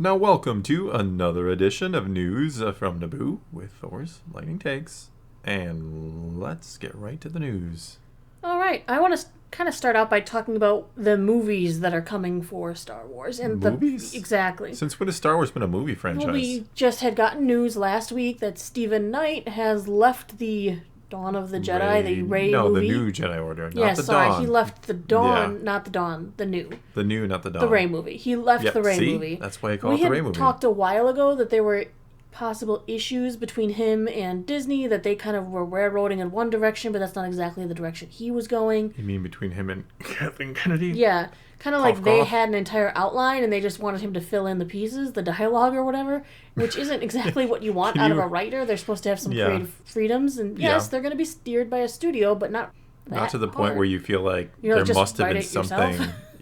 Now, welcome to another edition of News from Naboo with Thor's Lightning Takes. And let's get right to the news. All right. I want to kind of start out by talking about the movies that are coming for Star Wars. Movies? Exactly. Since when has Star Wars been a movie franchise? Well, we just had gotten news last week that Stephen Knight has left the Dawn of the Jedi, the Rey no, movie. the new Jedi Order, not yeah, the sorry, Dawn. he left the Dawn, not the Dawn, the new. The new, not the Dawn. The Rey movie. He left the Rey movie. That's why he called it the Rey movie. We had talked a while ago that there were possible issues between him and Disney, that they kind of were railroading in one direction, but that's not exactly the direction he was going. You mean between him and Kathleen Kennedy? Yeah. Kind of like they had an entire outline and they just wanted him to fill in the pieces, the dialogue or whatever, which isn't exactly what you want out of a writer. They're supposed to have some creative freedoms, and yes, they're going to be steered by a studio, but not to the point where you feel like there must have been something.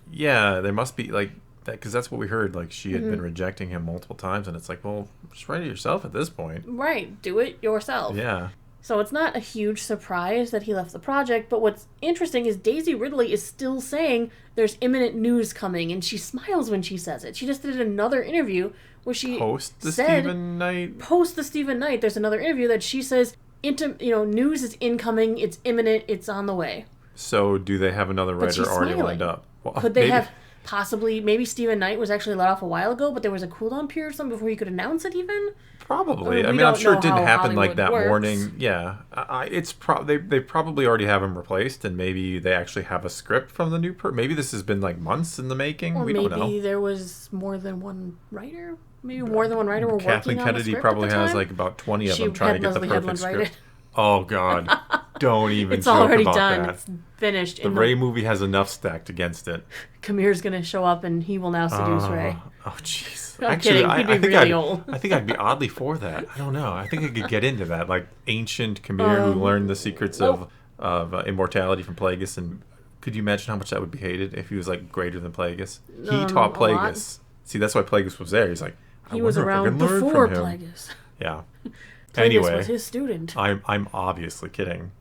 Yeah, there must be like that, because that's what we heard. Like she had been rejecting him multiple times, and it's like, well, just write it yourself at this point. Right, do it yourself. Yeah. So it's not a huge surprise that he left the project, but what's interesting is Daisy Ridley is still saying there's imminent news coming, and she smiles when she says it. She just did another interview where she Post the Stephen Knight, there's another interview that she says, news is incoming, it's imminent, it's on the way. So do they have another writer already lined up? Well, could they have possibly, maybe Stephen Knight was actually let off a while ago, but there was a cooldown period or something before he could announce it even? Probably. I mean, I'm sure it didn't happen like that works. morning. Yeah. They probably already have him replaced, and maybe they actually have a script from the new maybe this has been like months in the making. Or we don't know. Maybe there was more than one writer. Maybe more than one writer were Kathleen working on the Kennedy script probably at the time. has like about 20 of them trying to get the perfect script. Oh, God. Don't even it's joke already about done. that. It's finished. The Rey movie has enough stacked against it. Kamir's going to show up and he will now seduce Rey. Oh, jeez. I'm kidding. He'd be really old. I think I'd be oddly for that. I don't know. I think I could get into that. Like ancient Kamir who learned the secrets of immortality from Plagueis. And could you imagine how much that would be hated if he was like greater than Plagueis? He taught Plagueis. See, that's why Plagueis was there. He's like, he was around before Plagueis. Yeah. Plagueis was his student. I'm obviously kidding.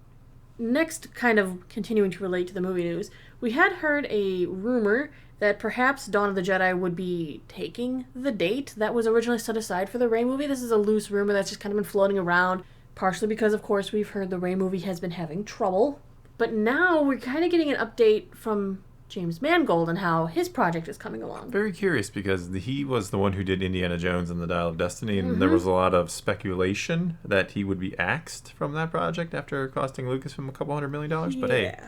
Next, kind of continuing to relate to the movie news, we had heard a rumor that perhaps Dawn of the Jedi would be taking the date that was originally set aside for the Rey movie. This is a loose rumor that's just kind of been floating around, partially because, of course, we've heard the Rey movie has been having trouble. But now we're kind of getting an update from James Mangold and how his project is coming along. Very curious, because he was the one who did Indiana Jones and the Dial of Destiny, and there was a lot of speculation that he would be axed from that project after costing Lucasfilm a couple $100 million. But hey.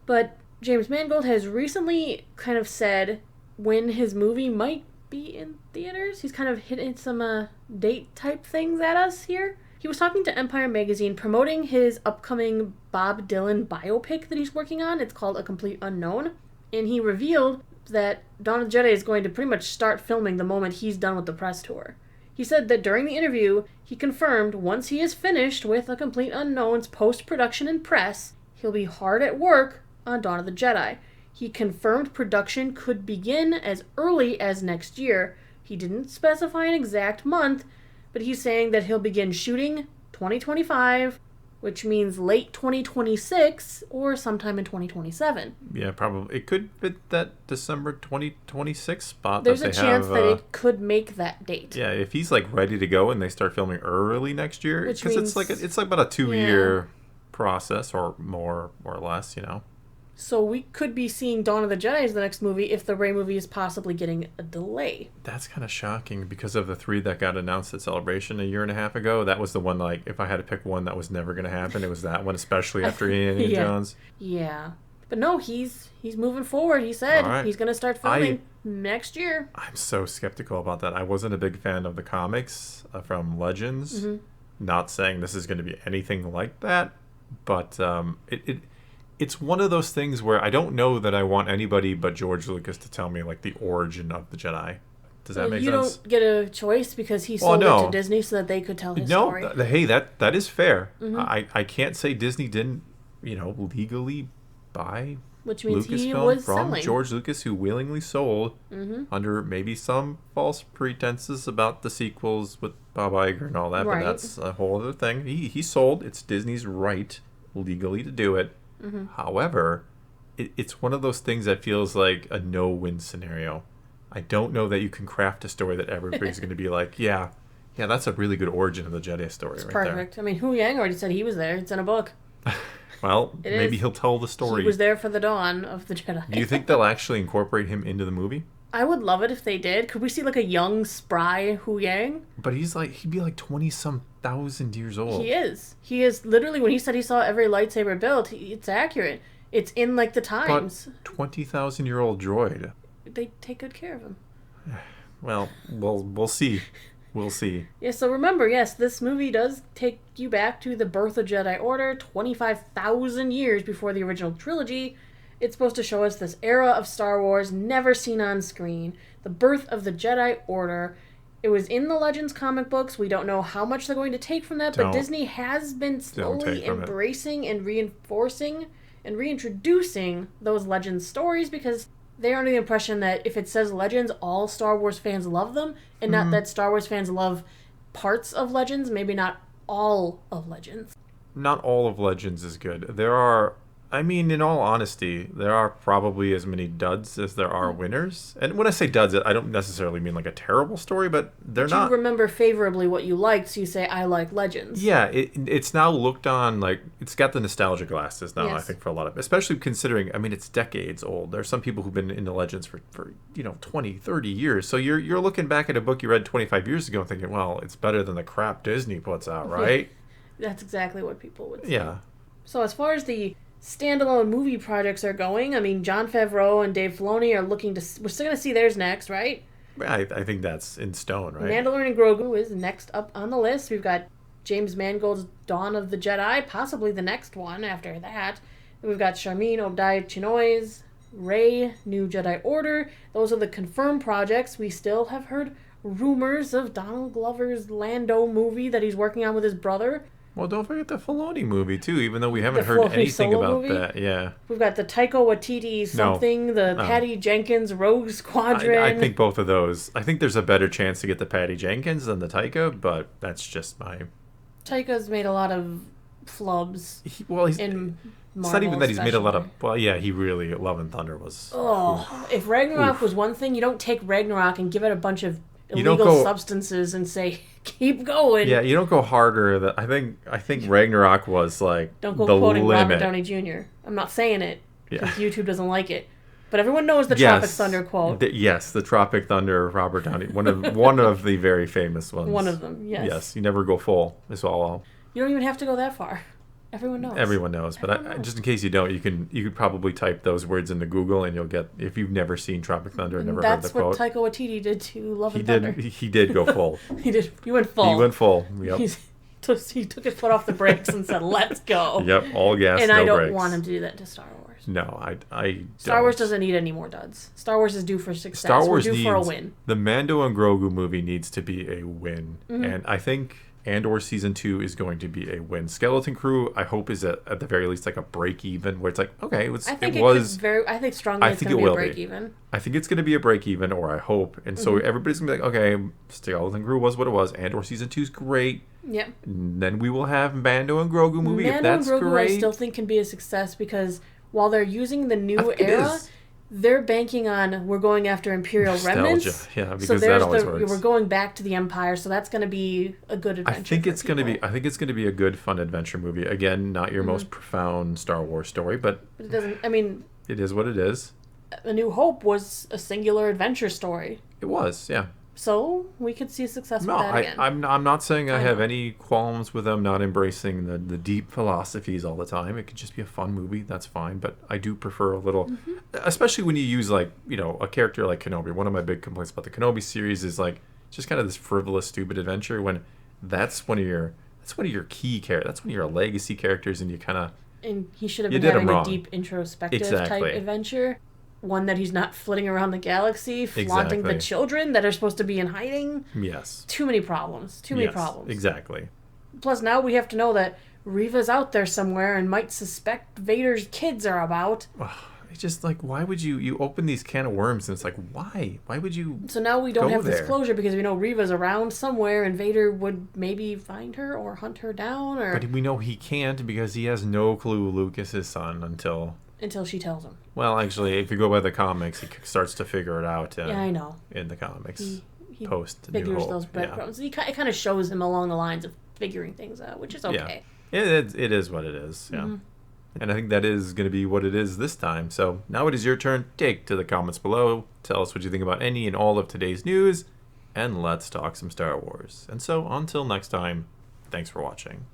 But James Mangold has recently kind of said when his movie might be in theaters. He's kind of hitting some date type things at us here. He was talking to Empire Magazine promoting his upcoming Bob Dylan biopic that he's working on. It's called A Complete Unknown. And he revealed that Dawn of the Jedi is going to pretty much start filming the moment he's done with the press tour. He said that during the interview, he confirmed once he is finished with A Complete Unknown's post-production and press, he'll be hard at work on Dawn of the Jedi. He confirmed production could begin as early as next year. He didn't specify an exact month, but he's saying that he'll begin shooting 2025, which means late 2026 or sometime in 2027. Yeah, probably. It could fit that December 2026 spot. There's a chance that it could make that date. Yeah, if he's like ready to go and they start filming early next year, because it's like about a 2-year process or more or less, So we could be seeing Dawn of the Jedi as the next movie if the Rey movie is possibly getting a delay. That's kind of shocking because of the 3 that got announced at Celebration a year and a half ago. That was the one, like, if I had to pick one that was never going to happen, it was that one, especially after Indiana Jones. Yeah. But no, he's moving forward. He said he's going to start filming next year. I'm so skeptical about that. I wasn't a big fan of the comics from Legends. Not saying this is going to be anything like that, but it's one of those things where I don't know that I want anybody but George Lucas to tell me, like, the origin of the Jedi. Does that make sense? You don't get a choice because he sold it to Disney so that they could tell his story. Hey, that is fair. I can't say Disney didn't, legally buy which means Lucasfilm he was from selling. George Lucas, who willingly sold under maybe some false pretenses about the sequels with Bob Iger and all that, but that's a whole other thing. He sold. It's Disney's right legally to do it. However, it's one of those things that feels like a no-win scenario. I don't know that you can craft a story that everybody's going to be like, yeah, that's a really good origin of the Jedi story. It's right perfect. there. I mean, Hu Yang already said he was there. It's in a book. Well, maybe he'll tell the story. He was there for the dawn of the Jedi. Do you think they'll actually incorporate him into the movie? I would love it if they did. Could we see like a young, spry Hu Yang? But he'd be like 20-some thousand years old. He is. He is literally, when he said he saw every lightsaber built, it's accurate. It's in like the times. But 20,000-year-old droid. They take good care of him. Well, we'll see. We'll see. Yeah, so remember, yes, this movie does take you back to the birth of Jedi Order, 25,000 years before the original trilogy. It's supposed to show us this era of Star Wars never seen on screen, the birth of the Jedi Order. It was in the Legends comic books. We don't know how much they're going to take from that, but Disney has been slowly embracing and reinforcing and reintroducing those Legends stories because they are under the impression that if it says Legends, all Star Wars fans love them, and not that Star Wars fans love parts of Legends, maybe not all of Legends. Not all of Legends is good. There are, I mean, in all honesty, there are probably as many duds as there are winners. And when I say duds, I don't necessarily mean like a terrible story, but they're not. You remember favorably what you liked, so you say, I like Legends. Yeah, it's now looked on, like, it's got the nostalgia glasses now, Yes. I think, for a lot of, especially considering, I mean, it's decades old. There's some people who've been into Legends for 20, 30 years. So you're looking back at a book you read 25 years ago and thinking, well, it's better than the crap Disney puts out, right? That's exactly what people would say. Yeah. So as far as the standalone movie projects are going, I mean, Jon Favreau and Dave Filoni are looking to... We're still going to see theirs next, right? I think that's in stone, right? Mandalorian and Grogu is next up on the list. We've got James Mangold's Dawn of the Jedi, possibly the next one after that. And we've got Charmin Oday-Chinoy's Rey, New Jedi Order. Those are the confirmed projects. We still have heard rumors of Donald Glover's Lando movie that he's working on with his brother. Well, don't forget the Filoni movie, too, even though we haven't heard Filoni anything solo about movie? that. Yeah. We've got the Taika Waititi something, the Patty Jenkins Rogue Squadron. I think both of those. I think there's a better chance to get the Patty Jenkins than the Taika, but that's just my... Taika's made a lot of flubs in Marvel. It's not even that he's made a lot of... especially. Well, yeah, he really... Love and Thunder was... Oh, if Ragnarok was one thing, you don't take Ragnarok and give it a bunch of illegal substances and say, keep going. Yeah, you don't go harder. I think Ragnarok was like don't go the quoting limit. Robert Downey Jr. I'm not saying it because YouTube doesn't like it. But everyone knows the Yes. Tropic Thunder quote. Yes, the Tropic Thunder, Robert Downey, one of the very famous ones. One of them, yes. Yes, you never go full. Is all. You don't even have to go that far. Everyone knows. Everyone knows, but just in case you don't, you could probably type those words into Google and you'll get, if you've never seen Tropic Thunder and never heard the quote. That's what Taika Waititi did to Love and Thunder. He did go full. He went full. He went full. Yep. He took his foot off the brakes and said, "Let's go." Yep, all gas, and no I don't brakes. want him to do that to Star Wars. No, I Star Wars doesn't need any more duds. Star Wars is due for success. Star Wars We're due for a win. The Mando and Grogu movie needs to be a win, and I think Andor Season 2 is going to be a win. Skeleton Crew, I hope, is at the very least like a break even, where it's like, okay, I think it's going to be a break even. I think it's going to be a break even, or I hope, and so everybody's gonna be like, okay, Skeleton Crew was what it was. Andor Season 2 is great. Yep. And then we will have Mando and Grogu movie. Mando if that's and Grogu, great, I still think can be a success because while they're using the new era, they're banking on we're going after Imperial remnants. Yeah, because that always works. We're going back to the Empire, so that's going to be a good adventure. I think it's going to be a good, fun adventure movie. Again, not your most profound Star Wars story, but it doesn't. I mean, it is what it is. A New Hope was a singular adventure story. It was, yeah. So we could see success with that again. I'm not saying I have any qualms with them not embracing the deep philosophies all the time. It could just be a fun movie. That's fine. But I do prefer a little, especially when you use a character like Kenobi. One of my big complaints about the Kenobi series is like just kind of this frivolous, stupid adventure when that's one of your key characters. That's one of your legacy characters, and you kind of. And he should have been having a deep introspective type adventure. One that he's not flitting around the galaxy, flaunting the children that are supposed to be in hiding. Yes. Too many problems. Too many problems. Exactly. Plus, now we have to know that Reva's out there somewhere and might suspect Vader's kids are about. It's just like, why would you open these can of worms? And it's like, why? Why would you? So now we don't have this closure because we know Reva's around somewhere and Vader would maybe find her or hunt her down. But we know he can't because he has no clue Luke is his son until until she tells him. Well, actually, if you go by the comics, he starts to figure it out. Yeah, I know. In the comics, he post New figures Hope. those breadcrumbs. It kind of shows him along the lines of figuring things out, which is okay. Yeah, it is what it is. Yeah. Mm-hmm. And I think that is going to be what it is this time. So now it is your turn. Take to the comments below. Tell us what you think about any and all of today's news. And let's talk some Star Wars. And so until next time, thanks for watching.